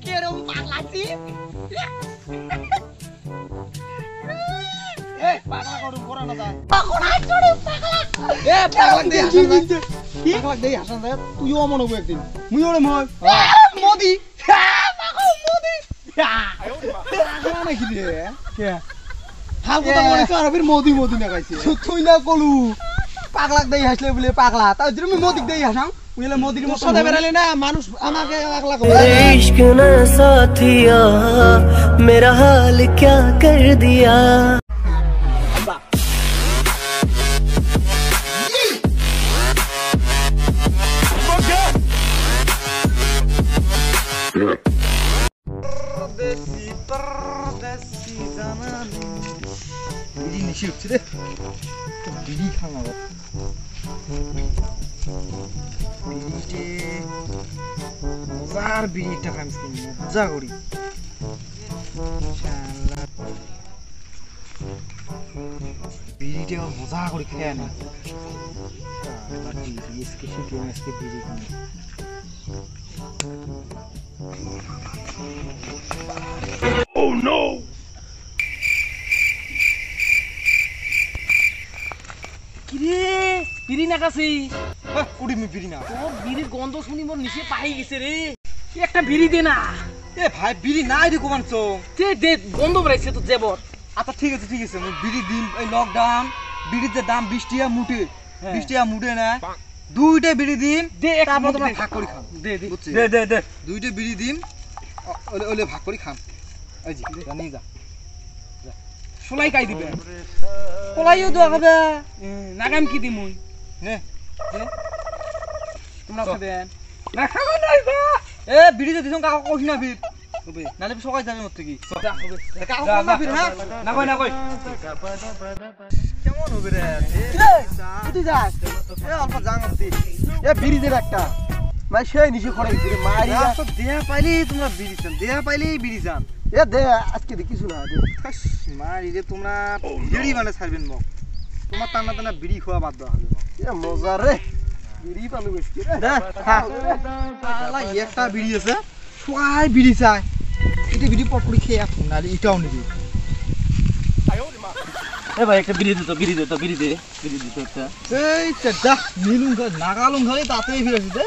কেরম পাগলা ছি পাগলা করুম করা না দা পাগলা চড়ে পাগলা পাগলা দে হাসান দে কি পাগলা দে হাসান দে তুইও মনে হইব একদিন মুই ওরে মই মোদি পাগল মোদি পাগলা নাকি রে কে হাল কথা মনে তো আর ফির মোদি মোদি না কইছে তুই না কলু পাগলা দে হাসলে বলে পাগলা তাই যদি আমি মোদি দে হাসাম বুঝলে মোদির মত সদা বেরালে না মানুষ আমাকে পাগলা করে इश्क ना साथिया मेरा हाल क्या कर दिया परदेसी जमाने बिड़ी निशी उठছে রে তো বিড়ি খাওয়া বিড়িতে মজার বিড়িটা খাইছি মজা করি ইনশাআল্লাহ বিড়িটা মজা করে খেয়ে না আর বিড়ি इसके শিখে আজকে বিড়ি খাই Oh no! কিরে বিড়ি না কাছি কুড়ি মি বিড়ি না তোর বিড়ির গন্ধ শুনি মোর নিচে পাই গেছে রে একটা বিড়ি দে না এ ভাই বিড়ি নাই রে কোমানছো দে গন্ধ বেরাইছে তো জেবর আচ্ছা ঠিক আছে মই বিড়ি দিন এই লকডাউন বিড়ির যে দাম 20 টাকা মুঠে 20 টাকা মুঠে না দুইটা বিড়ি দিন দে তারপর তোমরা ভাগ করে খাও দে দুইটা বিড়ি দিন ওলে ভাগ করে খাম এই জি জানি যা সোলাই কাই দিবে কোলাইও তো হবে নাগাম কি দিমুই নে তোমরা খাবেন না খাবো না এ বিড়ি যে দিছম কাকা কইছ না ফির হবে নালে সকাল যাবে মত কি যা হবে কাকা কইছ না ফির হ্যাঁ না কই কেমন হবে রে তুই যাস এ অল্প জাঙতি এ বিড়ি দে একটা ভাই সেই নিচে খড়ে গেছে রে মারি তো দেয়া পাইলেই তোমরা বিড়ি চান দেয়া পাইলেই বিড়ি যান এ দে আজকে দেখি কিছু না দে মারি রে তোমরা বিড়ি মানে ছাড়বেন মক তোমার টানা টানা বিড়ি খাওয়া বাদ দেওয়া হবে এ মজা রে বিড়ি পালু বেশি রে দে খা আলা একটা বিড়ি আছে সবাই বিড়ি চায় এটা বিড়ি পকড়ি খেয়ে এখন না এটাও নিবি এ ভাই একটা বিড়ি দে তো বিড়ি দে একটা এই যা নীলুম গা নাগালুম ঘরে তাতেই ফিরেছি দে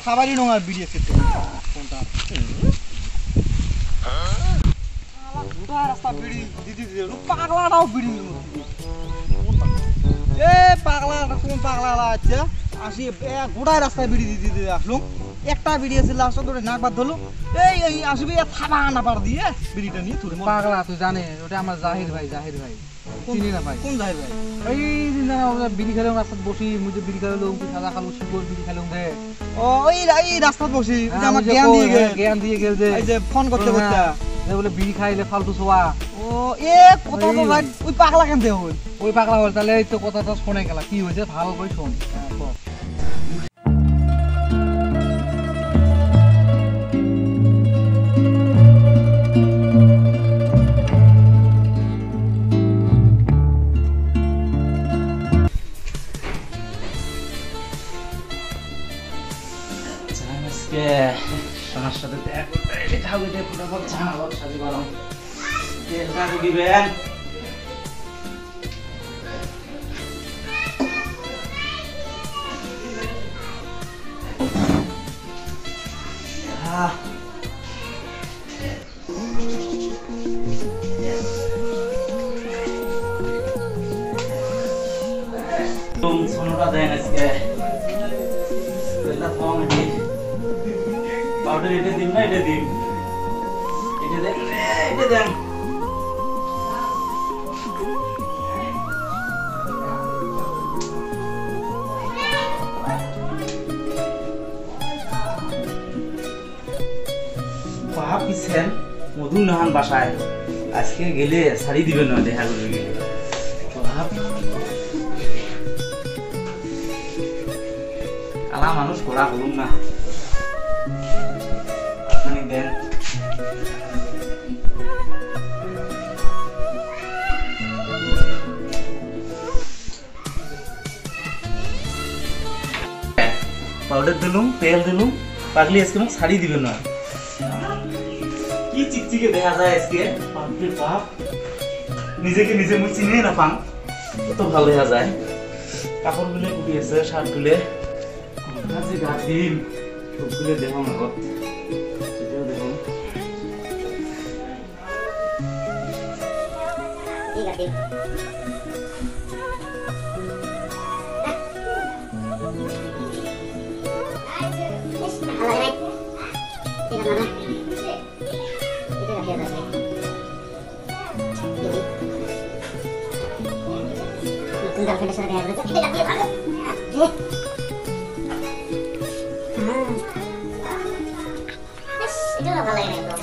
খাবারই নঙা বিড়ি আছে কোনটা আলা গোটা রাস্তা বিড়ি দিদি পাগলাটাও বিড়ি এ পাগলা কোন পাগলা আছে আসি গোটা রাস্তা বিড়ি দিদি আসলুম একটা বিড়ি আছে লাস্ট ধরে নাক বাদ ধরলো এই আসবে থাবা না পার দিয়ে বিড়িটা নিয়ে তুলে পাগলা তুই জানে ওটা আমার জাহির ভাই চিনি না ভাই কোন জাহির ভাই এই দিন না আমরা বিড়ি খেলাম রাস্তায় বসি মুজে বিড়ি খেলাম সাদা খালো শিবর বিড়ি খেলাম রে ও এই রাস্তায় বসি যে আমার জ্ঞান দিয়ে গেল যে এই যে ফোন করতে বলে বিড়ি খাইলে ফালতু ছোয়া ও এ কথা তো ভাই ওই পাগলা কেন দেও ওই পাগলা হল তাহলে এই তো কথাটা শুনে গেল কি হয়েছে ভালো করে শোন আমার সাথে দেখা করতে এলে ঠাকুর দিয়ে ফটাফট ঝাড়ালো সাজি গরম তেলটা দিবেন সোনোটা দেন আজকে ফর্ম দিয়ে পাউডার এটা দিন না এটা দিন এটা দেন ভাবছেন মধু নাহান বাসায় আজকে গেলে শাড়ি দিবেন না দেখা করবে গেলে কালা মানুষ করা হলুম না আপনি দেন পাউডার দিলুম তেল দিলুম পাগলি আজকে মোক শাড়ি দিবে না কি চিকচিকে দেখা যায় আজকে বাপরে বাপ নিজেকে নিজে মুই চিনিয়ে না পাম কত ভালো দেখা যায় কাপড় গুলো কুটি আছে শার্ট গুলো যে গা দিম সবগুলো দেখো আগত সেটাও দেখো ঠিক আছে গার্লফ্রেন্ডের সাথে দেখা করেছে এটা দিয়ে ভালো এটা ভালো লাগে না একদম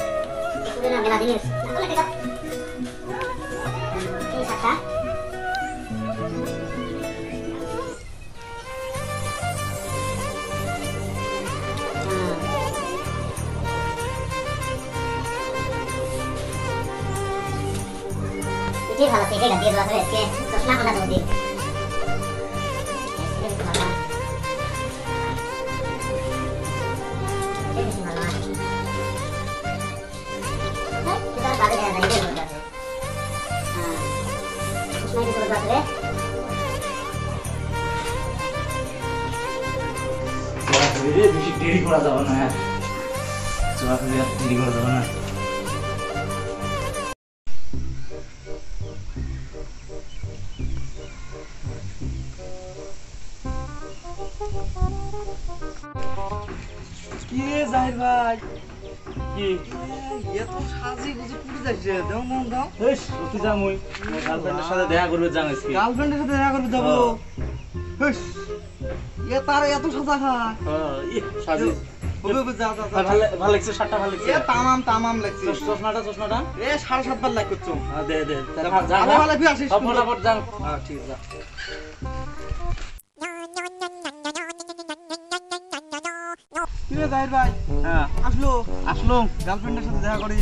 পুরো না মেলা দিনের তাহলে দেখা এই সাথা ये वाला से क्या दिया वाला इसके चश्मा का दो दे দেরি করা যাবে না দেরি করা যাবে না কি রে জাহির ভাই কি এত সাজি বুঝে পুরি যাচ্ছে দাও দাও দাও বেশ অতি যা মুই গার্লফ্রেন্ডের সাথে দেখা করবে জানিস কি গার্লফ্রেন্ডের সাথে দেখা করতে যাবো বেশ এ তার এত সাজা খায় সাজি হবে যা যা ভালো লাগছে শার্টটা ভালো লাগছে এ তামাম লাগছে চশমাটা এ 7.5 বার লাগ করছো দে দে ভালো লাগবে আসিস ফটাফট যান হ্যাঁ ঠিক আছে কি রে জাহির ভাই হ্যাঁ আসলো গার্লফ্রেন্ডের সাথে দেখা করি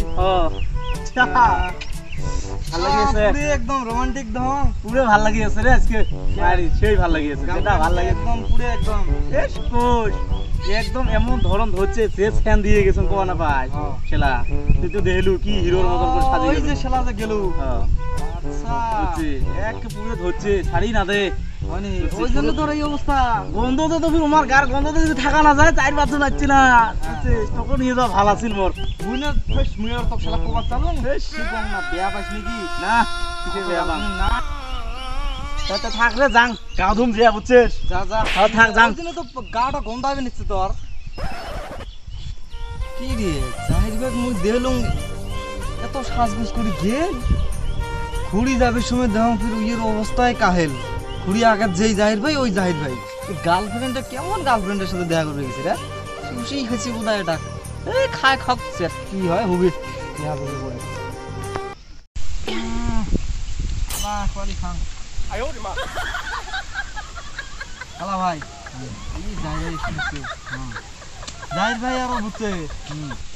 ভালো লাগিয়েছে পুরো একদম রোমান্টিক দম পুরো ভালো লাগিয়েছে রে আজকে আরে সেই ভালো লাগিয়েছে যেটা ভালো লাগে একদম পুরো একদম বেশ কোশ একদম এমন ধরন ধরছে ফেস ফ্যান দিয়ে গেছেন কোয়া না পাই খেলা তুই তো দেখলু কি হিরোর মতন করে সাজিয়ে ওই যে খেলা যে গেল আচ্ছা বুঝছি এক পুরো ধরছে ছাড়ি না দে মানে ওই জন্য তোর এই অবস্থা গন্ধ তো ফির আমার গার গন্ধ তো যদি থাকা না যায় 4-5 যাচ্ছি না তখন নিয়ে যাওয়া ভালো আছিল মোর বুইনার ফেস মুয়ার তো খেলা কোবা চালুন বেশ শিবং না বিয়া পাইছ নাকি না কিসে বেয়া বাং না তাতে থাকলে যাং গাও ধুম দিয়া বুঝছিস যা যা থাক যাং ওই জন্য তো গাটা গন্ধাবে নিচ্ছে তোর কি রে জাহির ভাই মুই দেলুম এত সাজগুজ করে গেল খুড়ি যাবে সময় দেখো ফির ইয়ের অবস্থায় কাহেল খুড়ি আগে যেই জাহির ভাই ওই জাহির ভাই গার্লফ্রেন্ডটা কেমন গার্লফ্রেন্ডের সাথে দেখা করবে গেছে রে খুশি হয়েছে বোধহয় এটা এই খায় খাচ্ছে কি হয় হবে দেখা করবে বলে বাহ কোয়ালি খান হ্যালো ভাই এই জাহির ভাই শুনছে জাহির ভাই আরো বুঝছে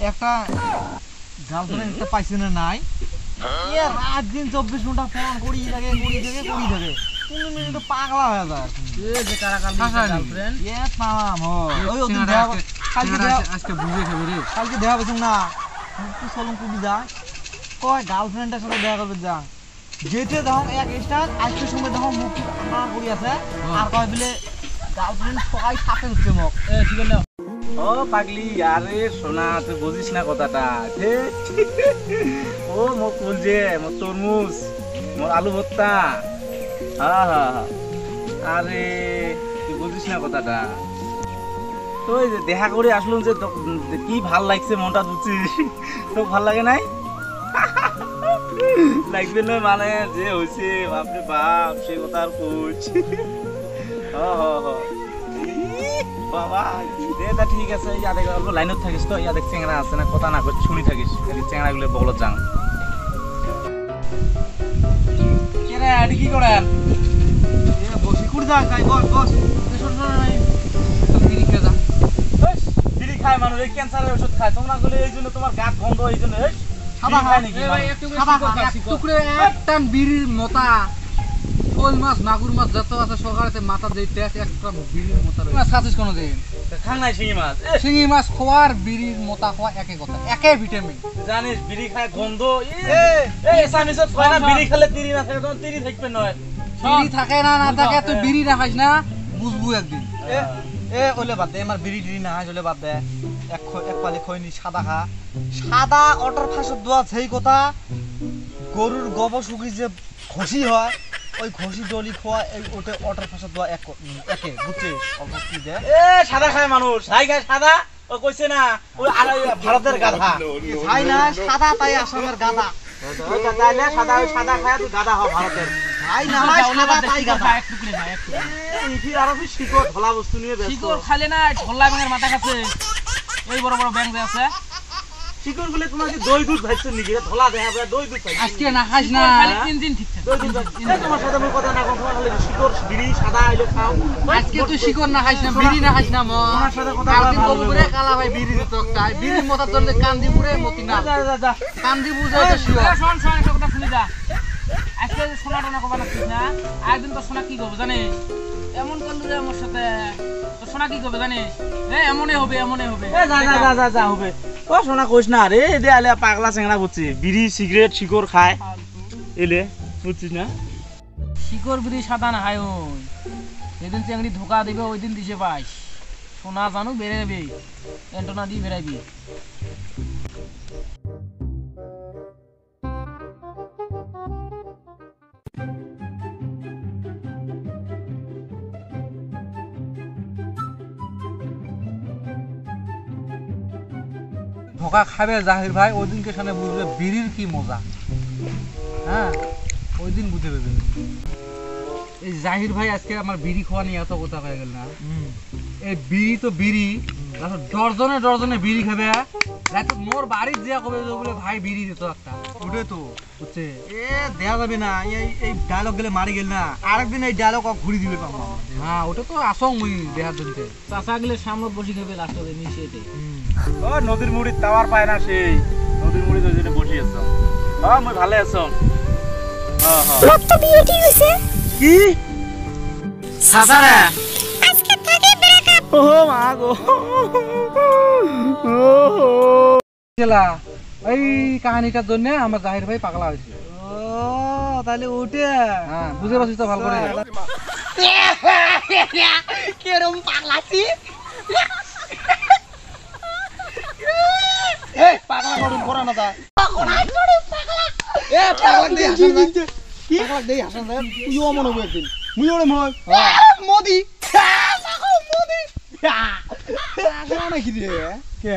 একটা গার্লফ্রেন্ড একটা পাইছে না নাই এ রাত দিন 24 ঘন্টা ফোন করি থাকে কোন মিনিট পাগলা হয়ে যায় এ যে কারা গার্লফ্রেন্ড এ তাম ওই ওদিন কালকে আজকে বুঝে খাবে রে কালকে দেখা পেছন না তুই চলুন কুবি যা কয় গার্লফ্রেন্ডের সাথে দেখা করবে যা যেতে দাও এক স্টার আজকে সময় দেখো মুখ না করি আছে আর কয় বলে গার্লফ্রেন্ড সবাই সাথে হচ্ছে মুখ এ ঠিক না ও পাগলি আরে সোনা তুই বুঝিস না কথাটা ও মোর কুলজে মোর তরমুজ মোর আলু ভর্তা হ্যাঁ আরে তুই বুঝিস না কথাটা তো এই যে দেখা করে আসলাম যে কি ভাল লাগছে মনটা বুঝছিস তো ভাল লাগে নাই লাগবে না মানে যে হয়েছে বাপরে বাপ সে কথা আর কইছি বাবা দে তা ঠিক আছে ইয়াদে অল্প লাইনত থাকিস তো ইয়াদে চেংড়া আছে না কথা না কই শুনি থাকিস খালি চেংড়াগুলো বগলত যাং কেরে আডি কি করেন এ বসি কুড়ি যা গাই বস বিড়ি খেয়ে যা বিড়ি খায় মানুষ এই ক্যান্সারের ওষুধ খায় তোমরা গুলো এই জন্য তোমার গাত বন্ধ এই জন্য সাদা খায় নাকি ভাই একটু টুকরে এক টান বিড়ির মোতা ও শোল মাছ মাগুর মাছ যত আছে সকালে মাথা দেই টেস্ট একটা বিড়ির মোতা রয়েছে মাছ খাচ্ছিস কোনো দিন খাং নাই শিঙি মাছ শিঙি মাছ খাওয়ার বিড়ির মোতা খাওয়া একই কথা একই ভিটামিন জানিস বিড়ি খায় গন্ধ এই সামিসত কয় না বিড়ি খেলে তিরি না থাকে তখন তিরি থাকবে নয় বিড়ি থাকে না না থাকে তুই বিড়ি না খাইস না বুঝবো একদিন ওলে বাদ দে আমার বিড়ি টিড়ি না হয় ওলে বাদ দে এক পালি খইনি সাদা খা সাদা অটর ফাঁসত দোয়া সেই কথা গরুর গোবর শুকি যে ঘষি হয় ওই ঘষি ডলি খোয়া এই ওটা অটর ফাঁসত দোয়া একে বুঝছিস অল্প কি দে সাদা খায় মানুষ ছাই খায় সাদা ও কইছে না ওই ভারতের গাধা ছাই না সাদা তাই আসামের গাধা তাইলে সাদা খায় তুই গাধা হ ভারতের ছাই না সাদা তাই গাধা ইফির আরো শিকড় ঢলা বস্তু নিয়ে ব্যস্ত শিকড় খালে না ঢোলা ব্যাঙের মাথা খাচ্ছে ওই বড় বড় ব্যাঙ যে আছে শিকড় গুলো তোমার কি দই দুধ খাইছো নাকি ঢলা দেখা যায় দই দুধ খাইছো আজকে না খাইস না খালি 3 দিন ঠিক থাকে দই দুধ তোমার সাথে আমি কথা না কোন সময় খালি শিকড় বিড়ি সাদা আইলো খাও আজকে তুই শিকড় না খাইস না বিড়ি না খাইস না মো তোমার সাথে কথা আরদিন কবু করে কালা ভাই বিড়ি দিত খাই বিড়ির মোতা ধরলে কান্দি পুরে মতি না যা কান্দি বুঝাই তো শিওর শোন শোন একটা কথা শুনি যা আজকে সোনা টোনা কবা না ঠিক না একদিন তো সোনা কি করবে জানিস এমন করলু রে আমার সাথে তো সোনা কি করবে জানিস এমনই হবে যা হবে ও সোনা কইস না রে দে আলে পাগলা চেংড়া বুঝছি বিড়ি সিগারেট শিকড় খায় এলে বুঝছিস না শিকড় বিড়ি সাদা না খায় ওই যেদিন চেংড়ি ধোকা দিবে ওই দিন দিছে পাইস সোনা জানু বেড়াবি এন্টনা দিয়ে বেড়াবি ধোকা খাবে জাহির ভাই ওই দিনকে সামনে বুঝবে বিড়ির কি মজা হ্যাঁ ওই দিন বুঝে পাবে এই জাহির ভাই আজকে আমার বিড়ি খাওয়া নিয়ে এত কথা হয়ে গেল না এই বিড়ি তো বিড়ি ডরজনে ডরজনে বিড়ি খাবে রাতে মোর বাড়ির যা কবে বলে ভাই বিড়ি দিত একটা উঠে তো বুঝছে এ দেয়া যাবে না এই ডায়লগ গেলে মারি গেল না আরেকদিন এই ডায়লগ ঘুরি দিবে পাবো হ্যাঁ ওটা তো আসং মুই দেহার জন্য চাচা গেলে সামনে বসে খাবে লাস্ট হবে মিশিয়েতে ও নদীর মুড়ি তাওয়ার পায় না সেই নদীর মুড়ি তো যেটা বসি আছো মই ভালে আছো রক্ত বিয়ে ঠিক হইছে কি চাচারা আজকে থেকে ব্রেকআপ ও মা গো খেলা এই কাহিনীটার জন্য আমার জাহির ভাই পাগলা হয়েছে ও তাহলে উঠে হ্যাঁ বুঝে পারছিস তো ভালো করে কেরম পাগলাছি পাগলা করুন করা না তা পাগলা দেই হাসান কি পাগলা দেই হাসান তুই ও মনে হবে একদিন মুই ওরে মই মোদি মোদি পাগলা নাকি রে কে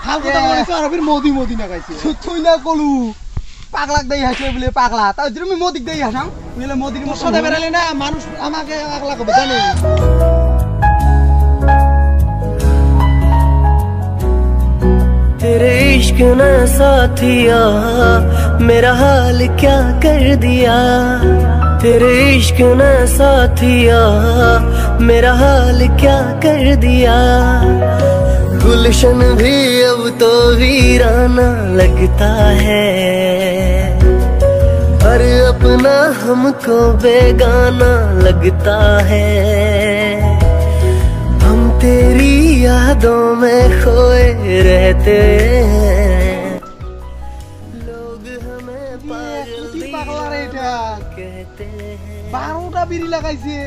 হাল কথা বলিস আর ফির মোদি মোদি না গাইছে তুই না কলু পাগলাক দেই হাসে বলে পাগলা তাই তুমি মোদিক দেই হাসাম বলে মোদির সাথে বেরালে না মানুষ আমাকে পাগলা কবে জানি तेरे इश्क ने साथिया मेरा हाल क्या कर दिया तेरे इश्क ने साथिया मेरा हाल क्या कर दिया गुलशन भी अब तो वीराना लगता है और अपना हमको बेगाना लगता है हम तेरी यादों में खोए रहते हैं लोग हमें पागल পাগলা রে এটা कहते हैं 12টা বিড়ি লাগাইছে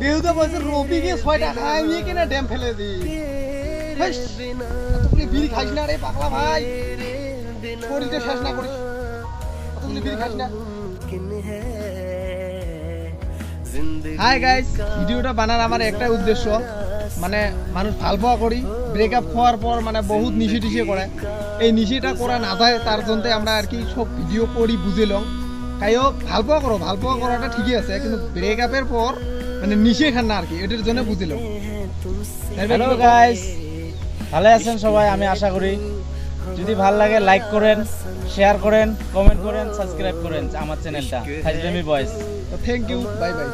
বেহুদা বয়সের রবিকে 6টা খায় নিয়ে কিনা ড্যাম ফেলে দি তুই বিড়ি খাইস না রে পাগলা ভাই শরীরটা শেষ না করিস তুই বিড়ি খাইস না হাই গাইস ভিডিওটা বানার আমার একটাই উদ্দেশ্য মানে মানুষ ভাল পাওয়া করি ব্রেকআপ হওয়ার পর মানে বহুত নিশি টিশে করে এই নিশিটা করা না যায় তার জন্য আমরা আর কি সব ভিডিও করি বুঝিলাম তাইও ভাল পাওয়া করো ভাল পাওয়া করাটা ঠিকই আছে কিন্তু ব্রেকআপের পর মানে নিশে খান না আর কি এটার জন্য বুঝিলাম হ্যালো গাইস ভালো আছেন সবাই আমি আশা করি যদি ভালো লাগে লাইক করেন শেয়ার করেন কমেন্ট করেন সাবস্ক্রাইব করেন আমার চ্যানেলটা ফাজলামি বয়েস থ্যাংক ইউ বাই বাই